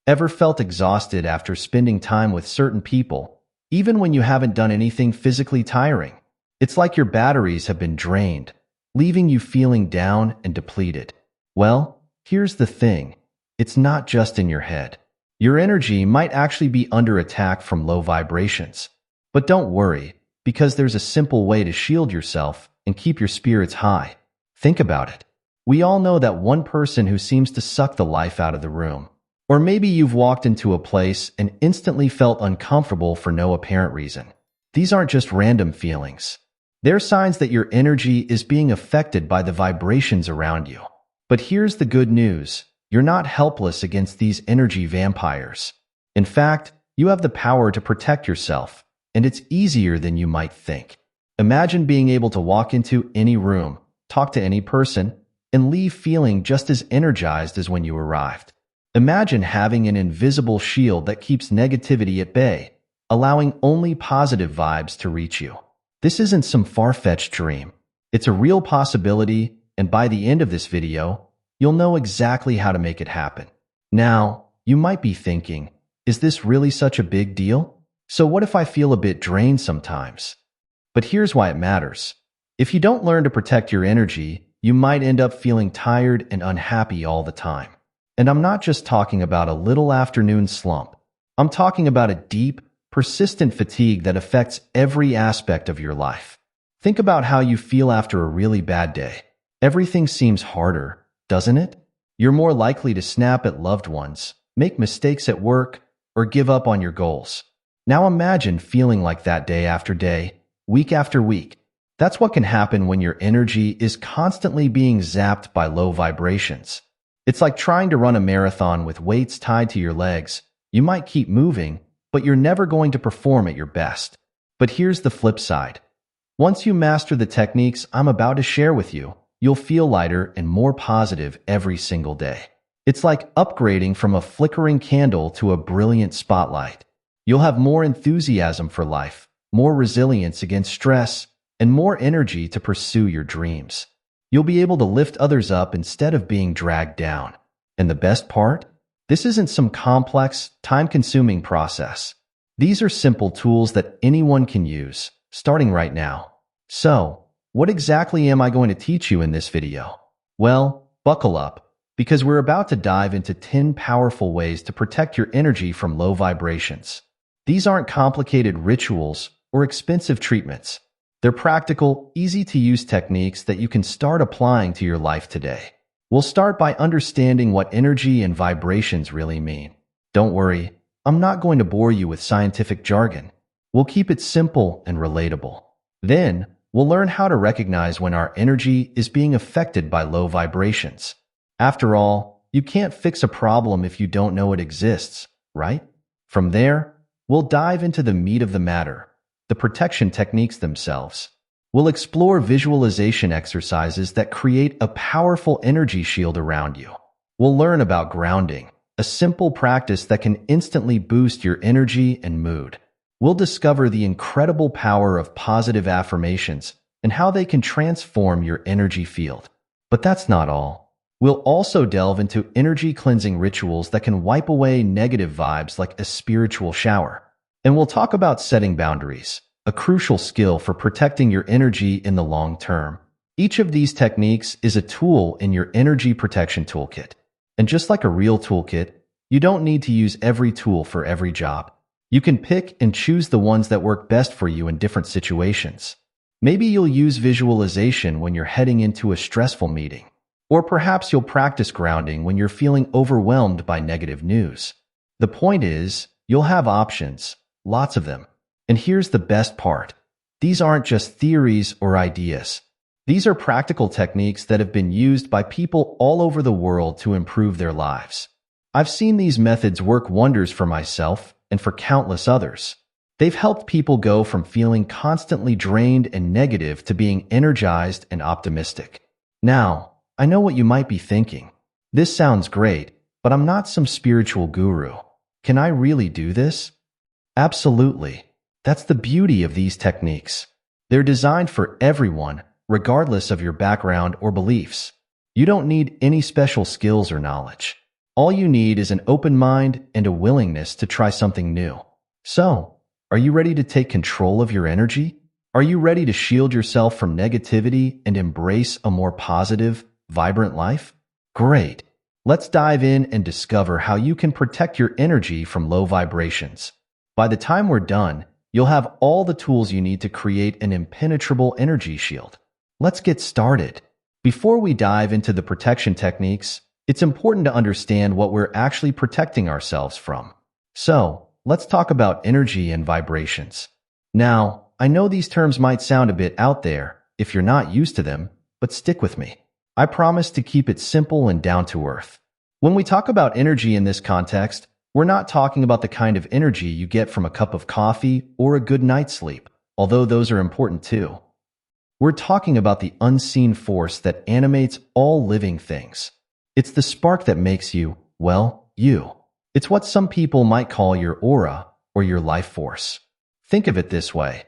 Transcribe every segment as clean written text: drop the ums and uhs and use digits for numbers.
Ever felt exhausted after spending time with certain people, even when you haven't done anything physically tiring? It's like your batteries have been drained, leaving you feeling down and depleted. Well, here's the thing. It's not just in your head. Your energy might actually be under attack from low vibrations. But don't worry, because there's a simple way to shield yourself and keep your spirits high. Think about it. We all know that one person who seems to suck the life out of the room. Or maybe you've walked into a place and instantly felt uncomfortable for no apparent reason. These aren't just random feelings. They're signs that your energy is being affected by the vibrations around you. But here's the good news. You're not helpless against these energy vampires. In fact, you have the power to protect yourself, and it's easier than you might think. Imagine being able to walk into any room, talk to any person, and leave feeling just as energized as when you arrived. Imagine having an invisible shield that keeps negativity at bay, allowing only positive vibes to reach you. This isn't some far-fetched dream. It's a real possibility, and by the end of this video, you'll know exactly how to make it happen. Now, you might be thinking, is this really such a big deal? So what if I feel a bit drained sometimes? But here's why it matters. If you don't learn to protect your energy, you might end up feeling tired and unhappy all the time. And I'm not just talking about a little afternoon slump. I'm talking about a deep, persistent fatigue that affects every aspect of your life. Think about how you feel after a really bad day. Everything seems harder, doesn't it? You're more likely to snap at loved ones, make mistakes at work, or give up on your goals. Now imagine feeling like that day after day, week after week. That's what can happen when your energy is constantly being zapped by low vibrations. It's like trying to run a marathon with weights tied to your legs. You might keep moving, but you're never going to perform at your best. But here's the flip side. Once you master the techniques I'm about to share with you, you'll feel lighter and more positive every single day. It's like upgrading from a flickering candle to a brilliant spotlight. You'll have more enthusiasm for life, more resilience against stress, and more energy to pursue your dreams. You'll be able to lift others up instead of being dragged down. And the best part? This isn't some complex, time-consuming process. These are simple tools that anyone can use, starting right now. So, what exactly am I going to teach you in this video? Well, buckle up, because we're about to dive into 10 powerful ways to protect your energy from low vibrations. These aren't complicated rituals or expensive treatments. They're practical, easy-to-use techniques that you can start applying to your life today. We'll start by understanding what energy and vibrations really mean. Don't worry, I'm not going to bore you with scientific jargon. We'll keep it simple and relatable. Then, we'll learn how to recognize when our energy is being affected by low vibrations. After all, you can't fix a problem if you don't know it exists, right? From there, we'll dive into the meat of the matter, the protection techniques themselves. We'll explore visualization exercises that create a powerful energy shield around you. We'll learn about grounding, a simple practice that can instantly boost your energy and mood. We'll discover the incredible power of positive affirmations and how they can transform your energy field. But that's not all. We'll also delve into energy cleansing rituals that can wipe away negative vibes like a spiritual shower. And we'll talk about setting boundaries, a crucial skill for protecting your energy in the long term. Each of these techniques is a tool in your energy protection toolkit. And just like a real toolkit, you don't need to use every tool for every job. You can pick and choose the ones that work best for you in different situations. Maybe you'll use visualization when you're heading into a stressful meeting. Or perhaps you'll practice grounding when you're feeling overwhelmed by negative news. The point is, you'll have options, lots of them. And here's the best part. These aren't just theories or ideas. These are practical techniques that have been used by people all over the world to improve their lives. I've seen these methods work wonders for myself and for countless others. They've helped people go from feeling constantly drained and negative to being energized and optimistic. Now, I know what you might be thinking. This sounds great, but I'm not some spiritual guru. Can I really do this? Absolutely. That's the beauty of these techniques. They're designed for everyone, regardless of your background or beliefs. You don't need any special skills or knowledge. All you need is an open mind and a willingness to try something new. So, are you ready to take control of your energy? Are you ready to shield yourself from negativity and embrace a more positive, vibrant life? Great. Let's dive in and discover how you can protect your energy from low vibrations. By the time we're done, you'll have all the tools you need to create an impenetrable energy shield. Let's get started. Before we dive into the protection techniques, it's important to understand what we're actually protecting ourselves from. So, let's talk about energy and vibrations. Now, I know these terms might sound a bit out there if you're not used to them, but stick with me. I promise to keep it simple and down to earth. When we talk about energy in this context, we're not talking about the kind of energy you get from a cup of coffee or a good night's sleep, although those are important too. We're talking about the unseen force that animates all living things. It's the spark that makes you, well, you. It's what some people might call your aura or your life force. Think of it this way.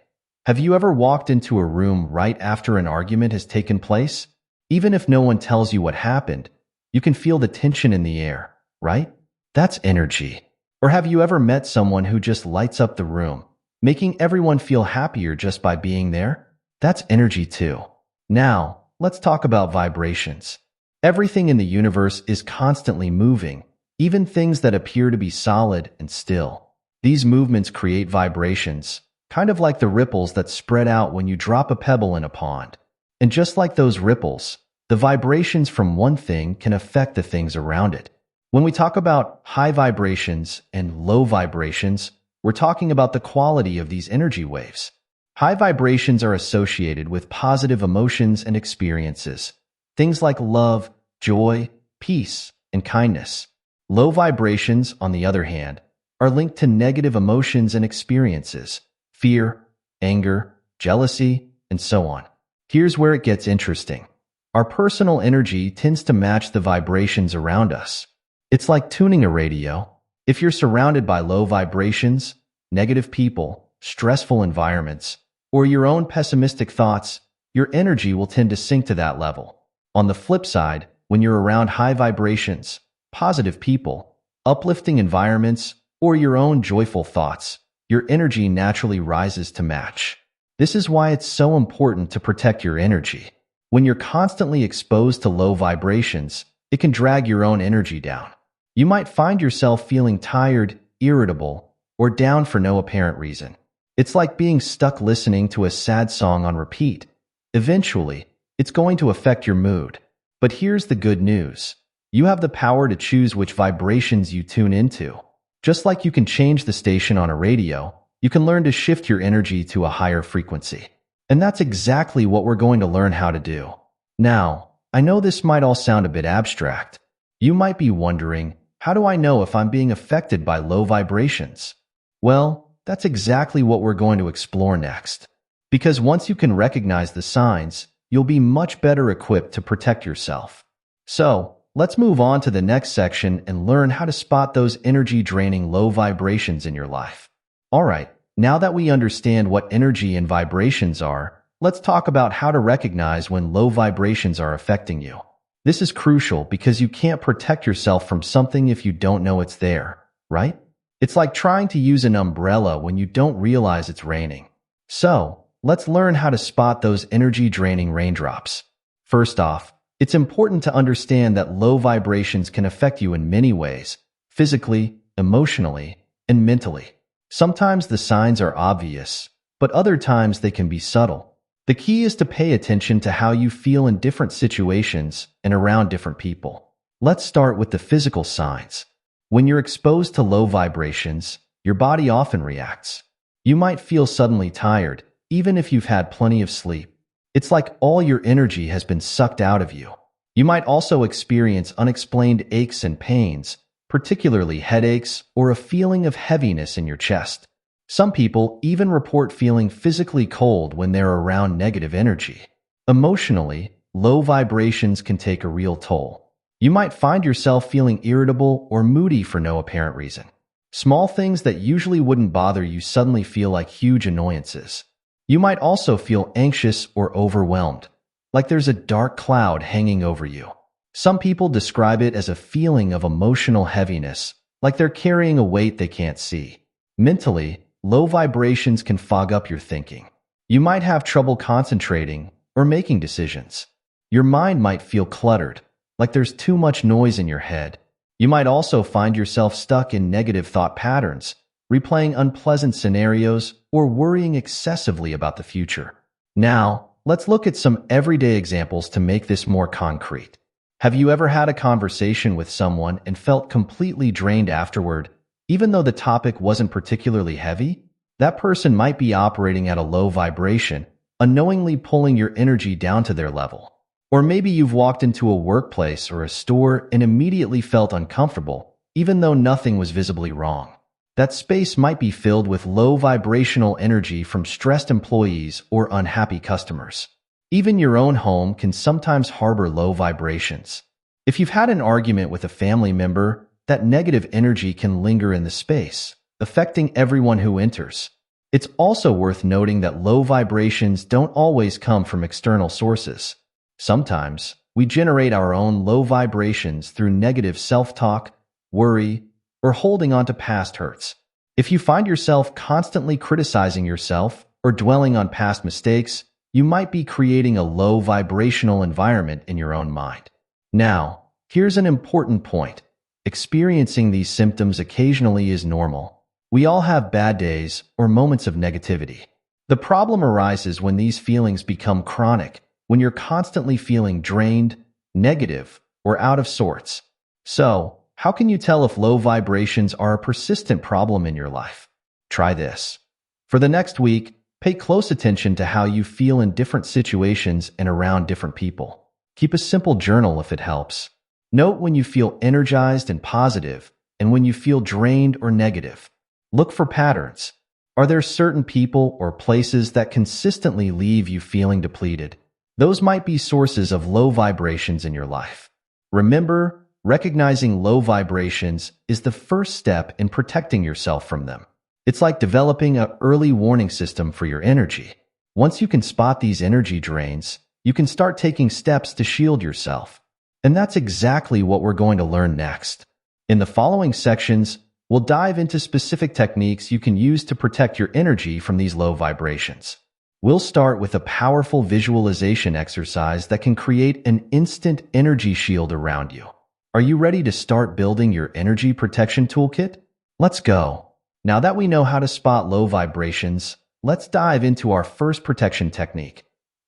Have you ever walked into a room right after an argument has taken place? Even if no one tells you what happened, you can feel the tension in the air, right? That's energy. Or have you ever met someone who just lights up the room, making everyone feel happier just by being there? That's energy too. Now, let's talk about vibrations. Everything in the universe is constantly moving, even things that appear to be solid and still. These movements create vibrations, kind of like the ripples that spread out when you drop a pebble in a pond. And just like those ripples, the vibrations from one thing can affect the things around it. When we talk about high vibrations and low vibrations, we're talking about the quality of these energy waves. High vibrations are associated with positive emotions and experiences, things like love, joy, peace, and kindness. Low vibrations, on the other hand, are linked to negative emotions and experiences, fear, anger, jealousy, and so on. Here's where it gets interesting. Our personal energy tends to match the vibrations around us. It's like tuning a radio. If you're surrounded by low vibrations, negative people, stressful environments, or your own pessimistic thoughts, your energy will tend to sink to that level. On the flip side, when you're around high vibrations, positive people, uplifting environments, or your own joyful thoughts, your energy naturally rises to match. This is why it's so important to protect your energy. When you're constantly exposed to low vibrations, it can drag your own energy down. You might find yourself feeling tired, irritable, or down for no apparent reason. It's like being stuck listening to a sad song on repeat. Eventually, it's going to affect your mood. But here's the good news. You have the power to choose which vibrations you tune into. Just like you can change the station on a radio, you can learn to shift your energy to a higher frequency. And that's exactly what we're going to learn how to do. Now, I know this might all sound a bit abstract. You might be wondering, how do I know if I'm being affected by low vibrations? Well, that's exactly what we're going to explore next. Because once you can recognize the signs, you'll be much better equipped to protect yourself. So, let's move on to the next section and learn how to spot those energy-draining low vibrations in your life. Alright, now that we understand what energy and vibrations are, let's talk about how to recognize when low vibrations are affecting you. This is crucial because you can't protect yourself from something if you don't know it's there, right? It's like trying to use an umbrella when you don't realize it's raining. So, let's learn how to spot those energy-draining raindrops. First off, it's important to understand that low vibrations can affect you in many ways, physically, emotionally, and mentally. Sometimes the signs are obvious, but other times they can be subtle. The key is to pay attention to how you feel in different situations and around different people. Let's start with the physical signs. When you're exposed to low vibrations, your body often reacts. You might feel suddenly tired, even if you've had plenty of sleep. It's like all your energy has been sucked out of you. You might also experience unexplained aches and pains, particularly headaches or a feeling of heaviness in your chest. Some people even report feeling physically cold when they're around negative energy. Emotionally, low vibrations can take a real toll. You might find yourself feeling irritable or moody for no apparent reason. Small things that usually wouldn't bother you suddenly feel like huge annoyances. You might also feel anxious or overwhelmed, like there's a dark cloud hanging over you. Some people describe it as a feeling of emotional heaviness, like they're carrying a weight they can't see. Mentally, low vibrations can fog up your thinking. You might have trouble concentrating or making decisions. Your mind might feel cluttered, like there's too much noise in your head. You might also find yourself stuck in negative thought patterns, replaying unpleasant scenarios or worrying excessively about the future. Now, let's look at some everyday examples to make this more concrete. Have you ever had a conversation with someone and felt completely drained afterward, even though the topic wasn't particularly heavy? That person might be operating at a low vibration, unknowingly pulling your energy down to their level. Or maybe you've walked into a workplace or a store and immediately felt uncomfortable, even though nothing was visibly wrong. That space might be filled with low vibrational energy from stressed employees or unhappy customers. Even your own home can sometimes harbor low vibrations. If you've had an argument with a family member, that negative energy can linger in the space, affecting everyone who enters. It's also worth noting that low vibrations don't always come from external sources. Sometimes, we generate our own low vibrations through negative self-talk, worry, or holding on to past hurts. If you find yourself constantly criticizing yourself or dwelling on past mistakes, you might be creating a low vibrational environment in your own mind. Now, here's an important point. Experiencing these symptoms occasionally is normal. We all have bad days or moments of negativity. The problem arises when these feelings become chronic, when you're constantly feeling drained, negative, or out of sorts. So, how can you tell if low vibrations are a persistent problem in your life? Try this. For the next week, pay close attention to how you feel in different situations and around different people. Keep a simple journal if it helps. Note when you feel energized and positive, and when you feel drained or negative. Look for patterns. Are there certain people or places that consistently leave you feeling depleted? Those might be sources of low vibrations in your life. Remember, recognizing low vibrations is the first step in protecting yourself from them. It's like developing an early warning system for your energy. Once you can spot these energy drains, you can start taking steps to shield yourself. And that's exactly what we're going to learn next. In the following sections, we'll dive into specific techniques you can use to protect your energy from these low vibrations. We'll start with a powerful visualization exercise that can create an instant energy shield around you. Are you ready to start building your energy protection toolkit? Let's go. Now that we know how to spot low vibrations, let's dive into our first protection technique,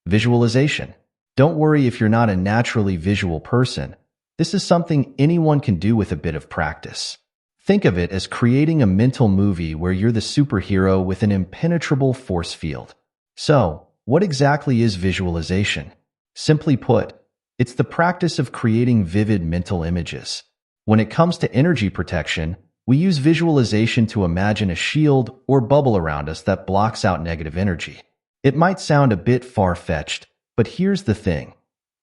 visualization. Don't worry if you're not a naturally visual person. This is something anyone can do with a bit of practice. Think of it as creating a mental movie where you're the superhero with an impenetrable force field. So, what exactly is visualization? Simply put, it's the practice of creating vivid mental images. When it comes to energy protection, we use visualization to imagine a shield or bubble around us that blocks out negative energy. It might sound a bit far-fetched, but here's the thing.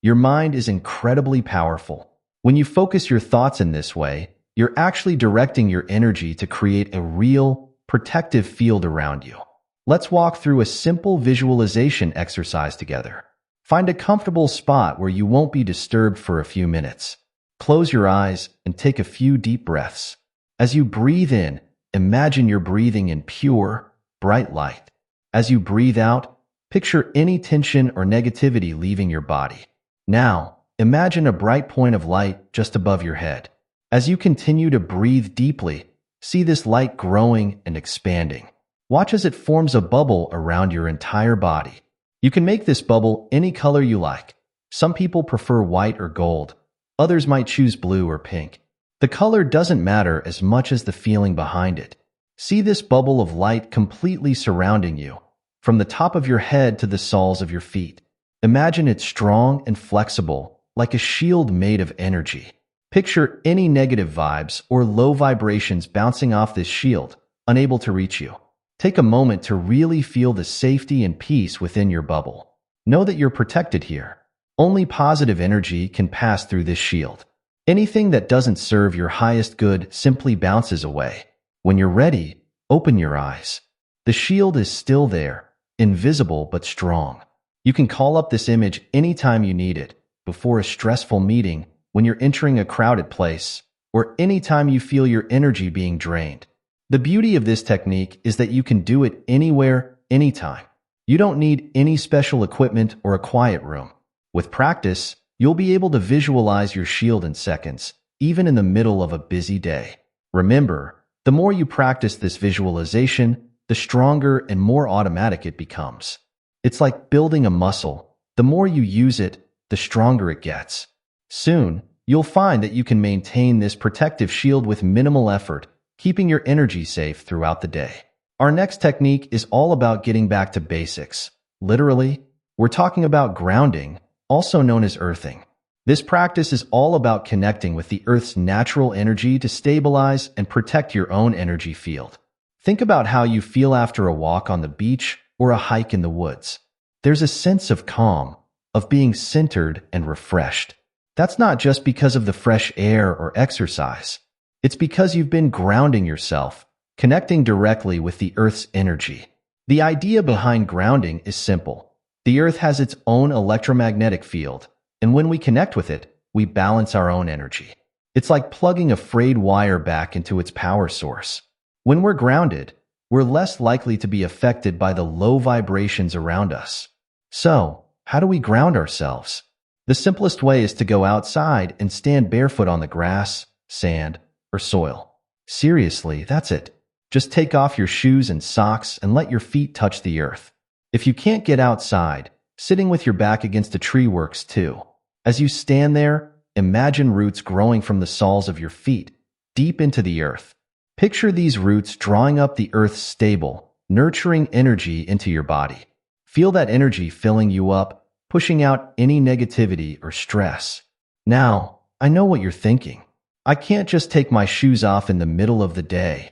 Your mind is incredibly powerful. When you focus your thoughts in this way, you're actually directing your energy to create a real, protective field around you. Let's walk through a simple visualization exercise together. Find a comfortable spot where you won't be disturbed for a few minutes. Close your eyes and take a few deep breaths. As you breathe in, imagine you're breathing in pure, bright light. As you breathe out, picture any tension or negativity leaving your body. Now, imagine a bright point of light just above your head. As you continue to breathe deeply, see this light growing and expanding. Watch as it forms a bubble around your entire body. You can make this bubble any color you like. Some people prefer white or gold. Others might choose blue or pink. The color doesn't matter as much as the feeling behind it. See this bubble of light completely surrounding you, from the top of your head to the soles of your feet. Imagine it strong and flexible, like a shield made of energy. Picture any negative vibes or low vibrations bouncing off this shield, unable to reach you. Take a moment to really feel the safety and peace within your bubble. Know that you're protected here. Only positive energy can pass through this shield. Anything that doesn't serve your highest good simply bounces away. When you're ready, open your eyes. The shield is still there, invisible but strong. You can call up this image anytime you need it, before a stressful meeting, when you're entering a crowded place, or anytime you feel your energy being drained. The beauty of this technique is that you can do it anywhere, anytime. You don't need any special equipment or a quiet room. With practice, you'll be able to visualize your shield in seconds, even in the middle of a busy day. Remember, the more you practice this visualization, the stronger and more automatic it becomes. It's like building a muscle. The more you use it, the stronger it gets. Soon, you'll find that you can maintain this protective shield with minimal effort, keeping your energy safe throughout the day. Our next technique is all about getting back to basics. Literally, we're talking about grounding, also known as earthing. This practice is all about connecting with the Earth's natural energy to stabilize and protect your own energy field. Think about how you feel after a walk on the beach or a hike in the woods. There's a sense of calm, of being centered and refreshed. That's not just because of the fresh air or exercise. It's because you've been grounding yourself, connecting directly with the Earth's energy. The idea behind grounding is simple. The Earth has its own electromagnetic field, and when we connect with it, we balance our own energy. It's like plugging a frayed wire back into its power source. When we're grounded, we're less likely to be affected by the low vibrations around us. So, how do we ground ourselves? The simplest way is to go outside and stand barefoot on the grass, sand, or soil. Seriously, that's it. Just take off your shoes and socks and let your feet touch the earth. If you can't get outside, sitting with your back against a tree works too. As you stand there, imagine roots growing from the soles of your feet, deep into the earth. Picture these roots drawing up the earth's stable, nurturing energy into your body. Feel that energy filling you up, pushing out any negativity or stress. Now, I know what you're thinking. I can't just take my shoes off in the middle of the day.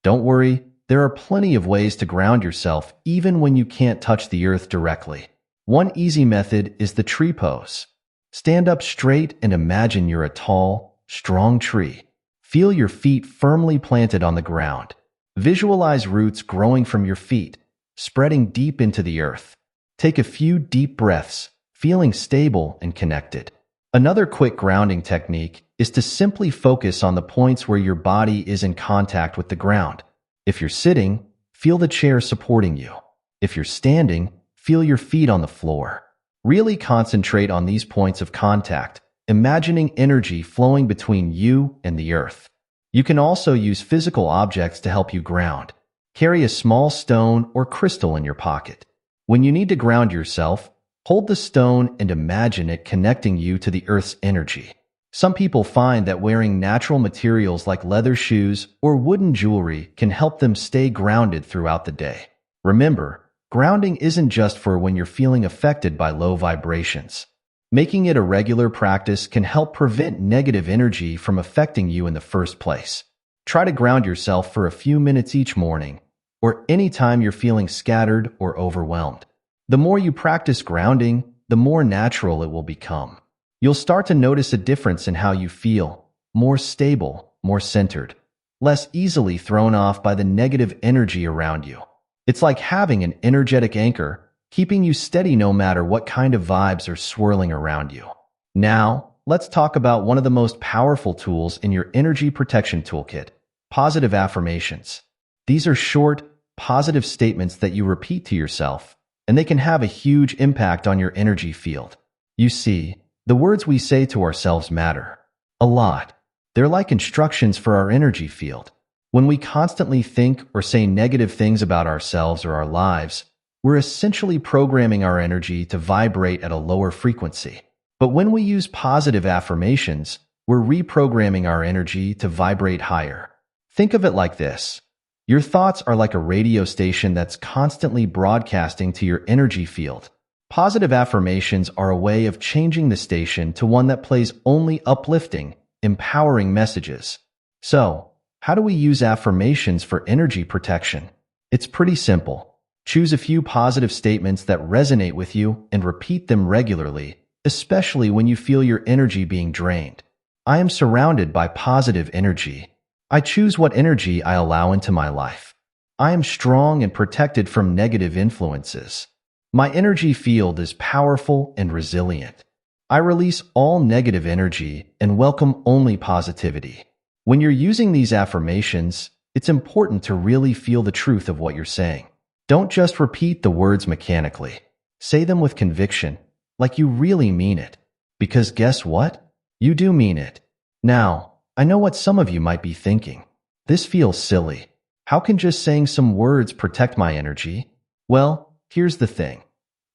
Don't worry, there are plenty of ways to ground yourself even when you can't touch the earth directly. One easy method is the tree pose. Stand up straight and imagine you're a tall, strong tree. Feel your feet firmly planted on the ground. Visualize roots growing from your feet, spreading deep into the earth. Take a few deep breaths, feeling stable and connected. Another quick grounding technique is to simply focus on the points where your body is in contact with the ground. If you're sitting, feel the chair supporting you. If you're standing, feel your feet on the floor. Really concentrate on these points of contact, imagining energy flowing between you and the earth. You can also use physical objects to help you ground. Carry a small stone or crystal in your pocket. When you need to ground yourself, hold the stone and imagine it connecting you to the earth's energy. Some people find that wearing natural materials like leather shoes or wooden jewelry can help them stay grounded throughout the day. Remember, grounding isn't just for when you're feeling affected by low vibrations. Making it a regular practice can help prevent negative energy from affecting you in the first place. Try to ground yourself for a few minutes each morning, or anytime you're feeling scattered or overwhelmed. The more you practice grounding, the more natural it will become. You'll start to notice a difference in how you feel, more stable, more centered, less easily thrown off by the negative energy around you. It's like having an energetic anchor, keeping you steady no matter what kind of vibes are swirling around you. Now, let's talk about one of the most powerful tools in your energy protection toolkit, positive affirmations. These are short, positive statements that you repeat to yourself, and they can have a huge impact on your energy field. You see, the words we say to ourselves matter a lot. They're like instructions for our energy field. When we constantly think or say negative things about ourselves or our lives, we're essentially programming our energy to vibrate at a lower frequency. But when we use positive affirmations, we're reprogramming our energy to vibrate higher. Think of it like this. Your thoughts are like a radio station that's constantly broadcasting to your energy field. Positive affirmations are a way of changing the station to one that plays only uplifting, empowering messages. So, how do we use affirmations for energy protection? It's pretty simple. Choose a few positive statements that resonate with you and repeat them regularly, especially when you feel your energy being drained. I am surrounded by positive energy. I choose what energy I allow into my life. I am strong and protected from negative influences. My energy field is powerful and resilient. I release all negative energy and welcome only positivity. When you're using these affirmations, it's important to really feel the truth of what you're saying. Don't just repeat the words mechanically. Say them with conviction, like you really mean it. Because guess what? You do mean it. Now, I know what some of you might be thinking. This feels silly. How can just saying some words protect my energy? Well, here's the thing.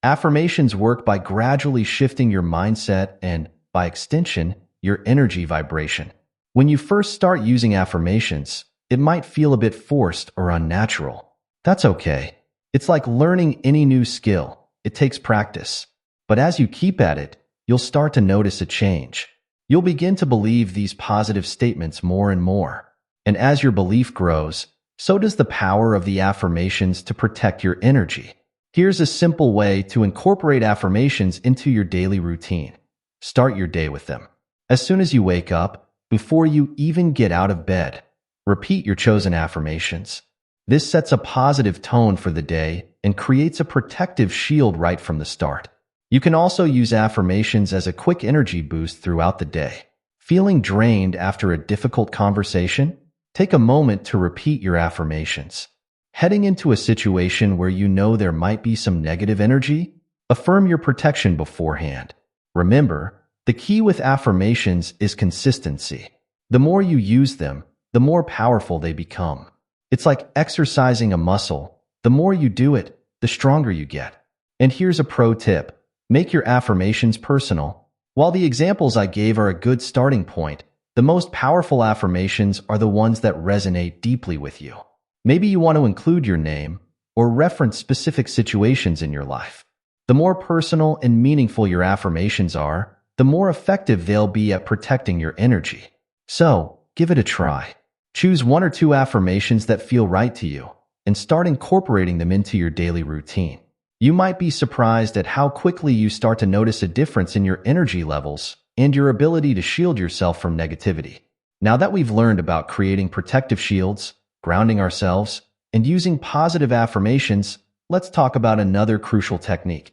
Affirmations work by gradually shifting your mindset and, by extension, your energy vibration. When you first start using affirmations, it might feel a bit forced or unnatural. That's okay. It's like learning any new skill. It takes practice. But as you keep at it, you'll start to notice a change. You'll begin to believe these positive statements more and more. And as your belief grows, so does the power of the affirmations to protect your energy. Here's a simple way to incorporate affirmations into your daily routine. Start your day with them. As soon as you wake up, before you even get out of bed, repeat your chosen affirmations. This sets a positive tone for the day and creates a protective shield right from the start. You can also use affirmations as a quick energy boost throughout the day. Feeling drained after a difficult conversation? Take a moment to repeat your affirmations. Heading into a situation where you know there might be some negative energy? Affirm your protection beforehand. Remember, the key with affirmations is consistency. The more you use them, the more powerful they become. It's like exercising a muscle. The more you do it, the stronger you get. And here's a pro tip. Make your affirmations personal. While the examples I gave are a good starting point, the most powerful affirmations are the ones that resonate deeply with you. Maybe you want to include your name or reference specific situations in your life. The more personal and meaningful your affirmations are, the more effective they'll be at protecting your energy. So, give it a try. Choose one or two affirmations that feel right to you and start incorporating them into your daily routine. You might be surprised at how quickly you start to notice a difference in your energy levels and your ability to shield yourself from negativity. Now that we've learned about creating protective shields, grounding ourselves, and using positive affirmations, let's talk about another crucial technique: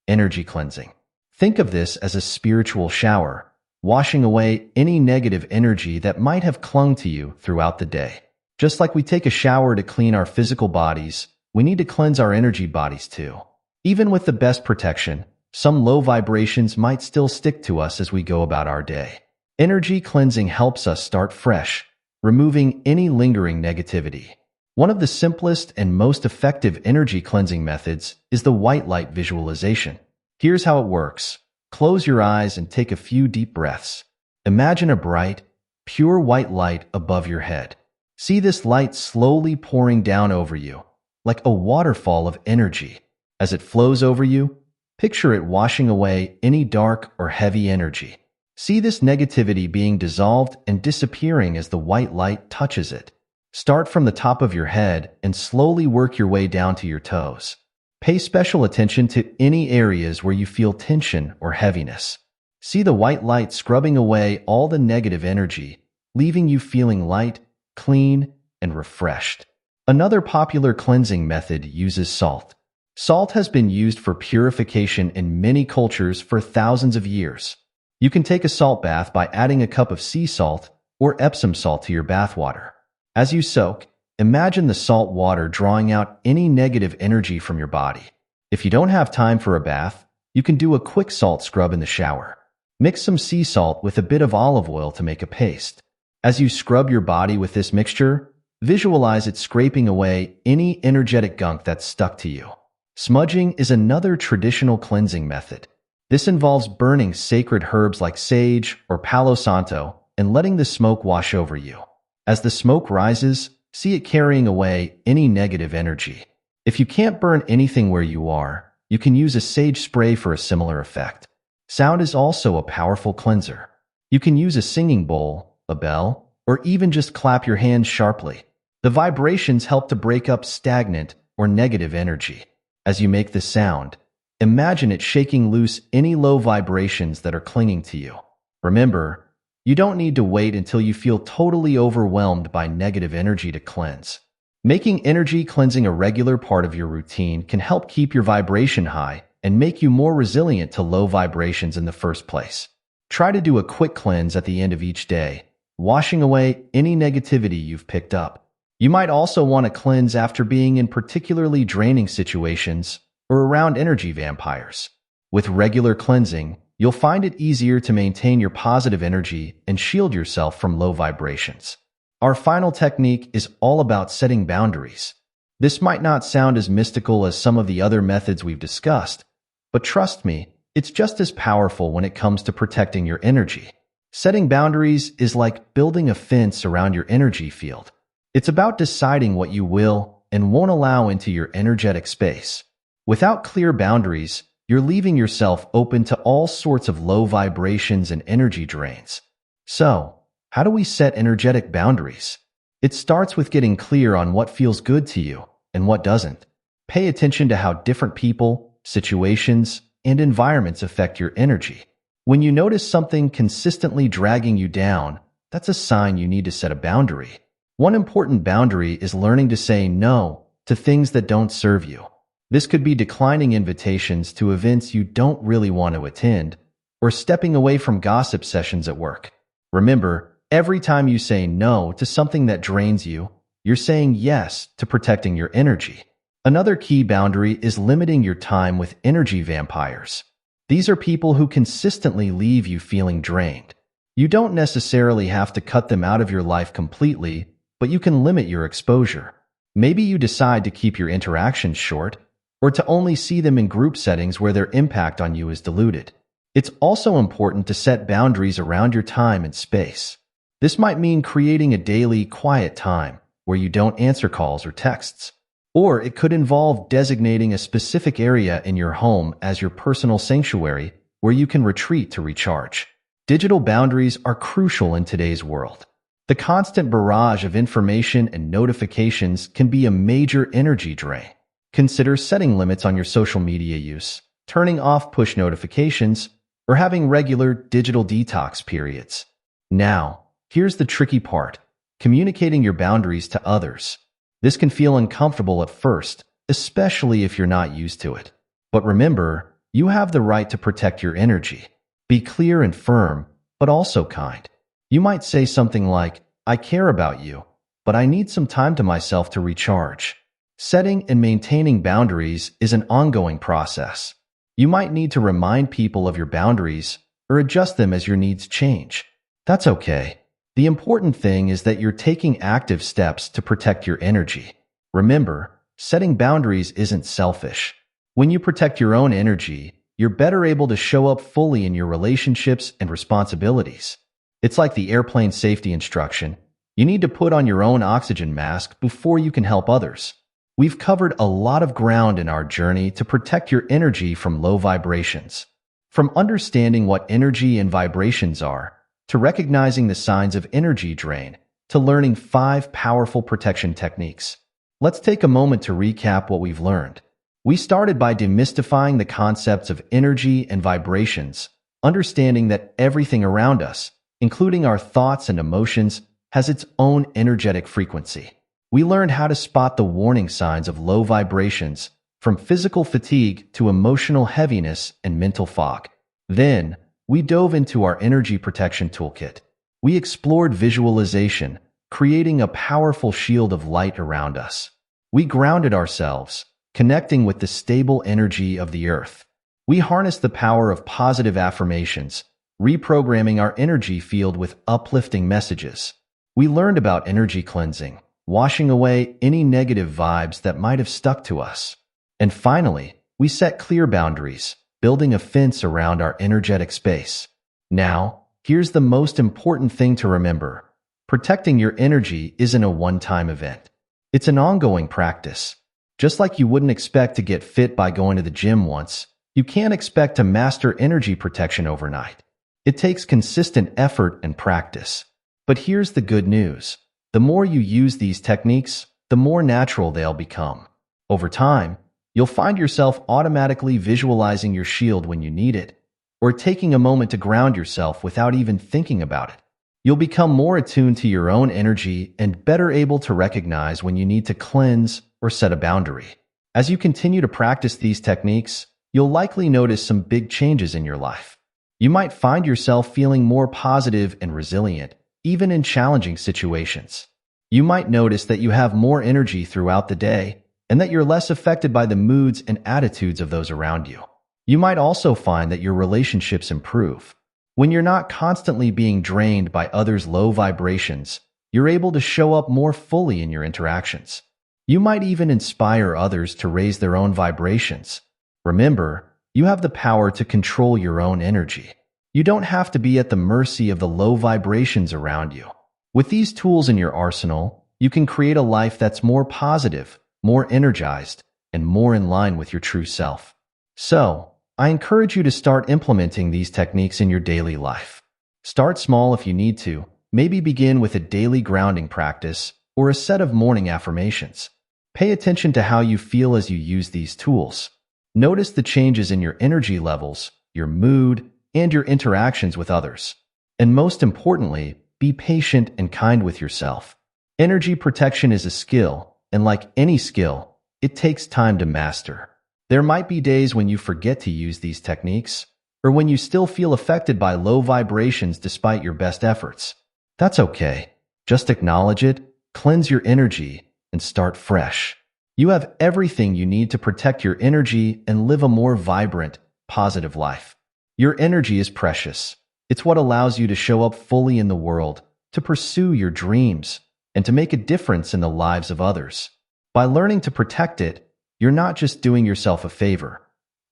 energy cleansing. Think of this as a spiritual shower, washing away any negative energy that might have clung to you throughout the day. Just like we take a shower to clean our physical bodies, we need to cleanse our energy bodies too. Even with the best protection, some low vibrations might still stick to us as we go about our day. Energy cleansing helps us start fresh, removing any lingering negativity. One of the simplest and most effective energy cleansing methods is the white light visualization. Here's how it works. Close your eyes and take a few deep breaths. Imagine a bright, pure white light above your head. See this light slowly pouring down over you, like a waterfall of energy. As it flows over you, picture it washing away any dark or heavy energy. See this negativity being dissolved and disappearing as the white light touches it. Start from the top of your head and slowly work your way down to your toes. Pay special attention to any areas where you feel tension or heaviness. See the white light scrubbing away all the negative energy, leaving you feeling light, clean, and refreshed. Another popular cleansing method uses salt. Salt has been used for purification in many cultures for thousands of years. You can take a salt bath by adding a cup of sea salt or Epsom salt to your bath water. As you soak, imagine the salt water drawing out any negative energy from your body. If you don't have time for a bath, you can do a quick salt scrub in the shower. Mix some sea salt with a bit of olive oil to make a paste. As you scrub your body with this mixture, visualize it scraping away any energetic gunk that's stuck to you. Smudging is another traditional cleansing method. This involves burning sacred herbs like sage or palo santo and letting the smoke wash over you. As the smoke rises, see it carrying away any negative energy. If you can't burn anything where you are, you can use a sage spray for a similar effect. Sound is also a powerful cleanser. You can use a singing bowl, a bell, or even just clap your hands sharply. The vibrations help to break up stagnant or negative energy. As you make this sound, imagine it shaking loose any low vibrations that are clinging to you. Remember, you don't need to wait until you feel totally overwhelmed by negative energy to cleanse. Making energy cleansing a regular part of your routine can help keep your vibration high and make you more resilient to low vibrations in the first place. Try to do a quick cleanse at the end of each day, washing away any negativity you've picked up. You might also want to cleanse after being in particularly draining situations or around energy vampires. With regular cleansing, you'll find it easier to maintain your positive energy and shield yourself from low vibrations. Our final technique is all about setting boundaries. This might not sound as mystical as some of the other methods we've discussed, but trust me, it's just as powerful when it comes to protecting your energy. Setting boundaries is like building a fence around your energy field. It's about deciding what you will and won't allow into your energetic space. Without clear boundaries, you're leaving yourself open to all sorts of low vibrations and energy drains. So, how do we set energetic boundaries? It starts with getting clear on what feels good to you and what doesn't. Pay attention to how different people, situations, and environments affect your energy. When you notice something consistently dragging you down, that's a sign you need to set a boundary. One important boundary is learning to say no to things that don't serve you. This could be declining invitations to events you don't really want to attend, or stepping away from gossip sessions at work. Remember, every time you say no to something that drains you, you're saying yes to protecting your energy. Another key boundary is limiting your time with energy vampires. These are people who consistently leave you feeling drained. You don't necessarily have to cut them out of your life completely, but you can limit your exposure. Maybe you decide to keep your interactions short, or to only see them in group settings where their impact on you is diluted. It's also important to set boundaries around your time and space. This might mean creating a daily quiet time where you don't answer calls or texts. Or it could involve designating a specific area in your home as your personal sanctuary where you can retreat to recharge. Digital boundaries are crucial in today's world. The constant barrage of information and notifications can be a major energy drain. Consider setting limits on your social media use, turning off push notifications, or having regular digital detox periods. Now, here's the tricky part: communicating your boundaries to others. This can feel uncomfortable at first, especially if you're not used to it. But remember, you have the right to protect your energy. Be clear and firm, but also kind. You might say something like, "I care about you, but I need some time to myself to recharge." Setting and maintaining boundaries is an ongoing process. You might need to remind people of your boundaries or adjust them as your needs change. That's okay. The important thing is that you're taking active steps to protect your energy. Remember, setting boundaries isn't selfish. When you protect your own energy, you're better able to show up fully in your relationships and responsibilities. It's like the airplane safety instruction. You need to put on your own oxygen mask before you can help others. We've covered a lot of ground in our journey to protect your energy from low vibrations. From understanding what energy and vibrations are, to recognizing the signs of energy drain, to learning 5 powerful protection techniques. Let's take a moment to recap what we've learned. We started by demystifying the concepts of energy and vibrations, understanding that everything around us, including our thoughts and emotions, has its own energetic frequency. We learned how to spot the warning signs of low vibrations, from physical fatigue to emotional heaviness and mental fog. Then, we dove into our energy protection toolkit. We explored visualization, creating a powerful shield of light around us. We grounded ourselves, connecting with the stable energy of the earth. We harnessed the power of positive affirmations, reprogramming our energy field with uplifting messages. We learned about energy cleansing, washing away any negative vibes that might have stuck to us. And finally, we set clear boundaries, building a fence around our energetic space. Now, here's the most important thing to remember. Protecting your energy isn't a one-time event. It's an ongoing practice. Just like you wouldn't expect to get fit by going to the gym once, you can't expect to master energy protection overnight. It takes consistent effort and practice. But here's the good news. The more you use these techniques, the more natural they'll become. Over time, you'll find yourself automatically visualizing your shield when you need it, or taking a moment to ground yourself without even thinking about it. You'll become more attuned to your own energy and better able to recognize when you need to cleanse or set a boundary. As you continue to practice these techniques, you'll likely notice some big changes in your life. You might find yourself feeling more positive and resilient, even in challenging situations. You might notice that you have more energy throughout the day and that you're less affected by the moods and attitudes of those around you. You might also find that your relationships improve. When you're not constantly being drained by others' low vibrations, you're able to show up more fully in your interactions. You might even inspire others to raise their own vibrations. Remember, you have the power to control your own energy. You don't have to be at the mercy of the low vibrations around you. With these tools in your arsenal, you can create a life that's more positive, more energized, and more in line with your true self. So, I encourage you to start implementing these techniques in your daily life. Start small if you need to. Maybe begin with a daily grounding practice or a set of morning affirmations. Pay attention to how you feel as you use these tools. Notice the changes in your energy levels, your mood, and your interactions with others. And most importantly, be patient and kind with yourself. Energy protection is a skill, and like any skill, it takes time to master. There might be days when you forget to use these techniques, or when you still feel affected by low vibrations despite your best efforts. That's okay. Just acknowledge it, cleanse your energy, and start fresh. You have everything you need to protect your energy and live a more vibrant, positive life. Your energy is precious. It's what allows you to show up fully in the world, to pursue your dreams, and to make a difference in the lives of others. By learning to protect it, you're not just doing yourself a favor.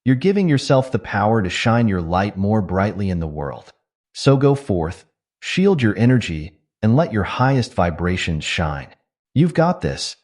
You're giving yourself the power to shine your light more brightly in the world. So go forth, shield your energy, and let your highest vibrations shine. You've got this.